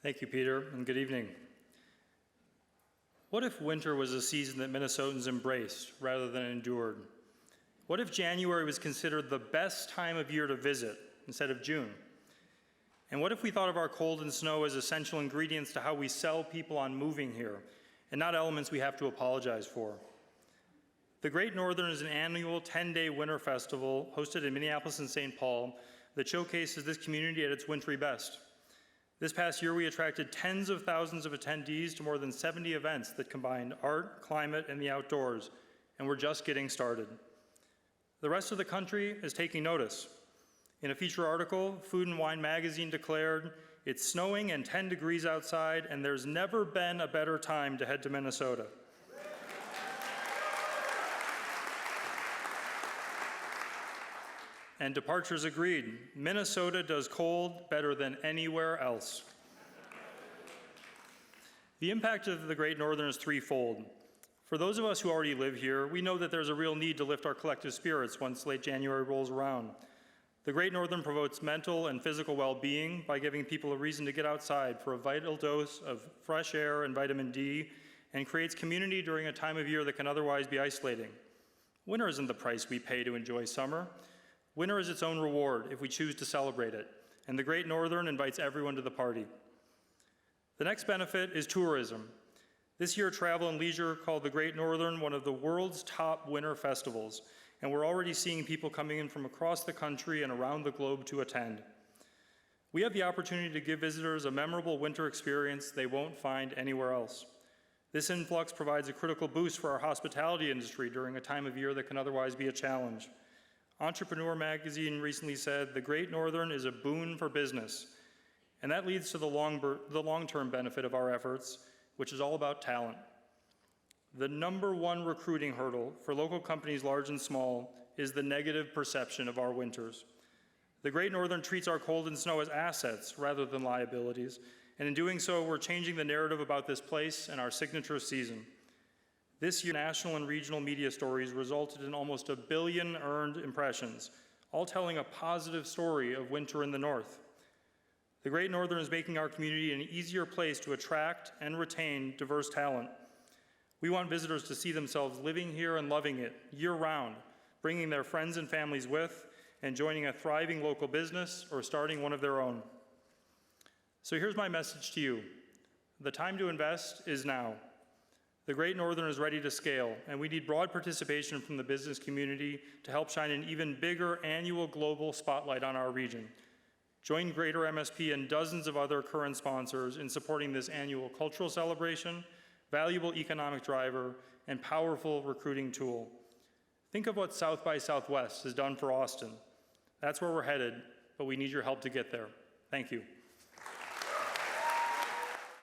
Thank you, Peter, and good evening. What if winter was a season that Minnesotans embraced rather than endured? What if January was considered the best time of year to visit instead of June? And what if we thought of our cold and snow as essential ingredients to how we sell people on moving here, and not elements we have to apologize for? The Great Northern is an annual 10-day winter festival hosted in Minneapolis and St. Paul that showcases this community at its wintry best. This past year, we attracted tens of thousands of attendees to more than 70 events that combined art, climate, and the outdoors, and we're just getting started. The rest of the country is taking notice. In a feature article, Food and Wine magazine declared, "It's snowing and 10 degrees outside, and there's never been a better time to head to Minnesota." And Departures agreed, Minnesota does cold better than anywhere else. The impact of the Great Northern is threefold. For those of us who already live here, we know that there's a real need to lift our collective spirits once late January rolls around. The Great Northern promotes mental and physical well-being by giving people a reason to get outside for a vital dose of fresh air and vitamin D, and creates community during a time of year that can otherwise be isolating. Winter isn't the price we pay to enjoy summer. Winter is its own reward if we choose to celebrate it, and the Great Northern invites everyone to the party. The next benefit is tourism. This year, Travel and Leisure called the Great Northern one of the world's top winter festivals, and we're already seeing people coming in from across the country and around the globe to attend. We have the opportunity to give visitors a memorable winter experience they won't find anywhere else. This influx provides a critical boost for our hospitality industry during a time of year that can otherwise be a challenge. Entrepreneur magazine recently said, "The Great Northern is a boon for business." And that leads to the long-term benefit of our efforts, which is all about talent. The number one recruiting hurdle for local companies large and small is the negative perception of our winters. The Great Northern treats our cold and snow as assets rather than liabilities, and in doing so, we're changing the narrative about this place and our signature season. This year, national and regional media stories resulted in almost 1 billion earned impressions, all telling a positive story of winter in the North. The Great Northern is making our community an easier place to attract and retain diverse talent. We want visitors to see themselves living here and loving it year-round, bringing their friends and families with, and joining a thriving local business or starting one of their own. So here's my message to you. The time to invest is now. The Great Northern is ready to scale, and we need broad participation from the business community to help shine an even bigger annual global spotlight on our region. Join Greater MSP and dozens of other current sponsors in supporting this annual cultural celebration, valuable economic driver, and powerful recruiting tool. Think of what South by Southwest has done for Austin. That's where we're headed, but we need your help to get there. Thank you.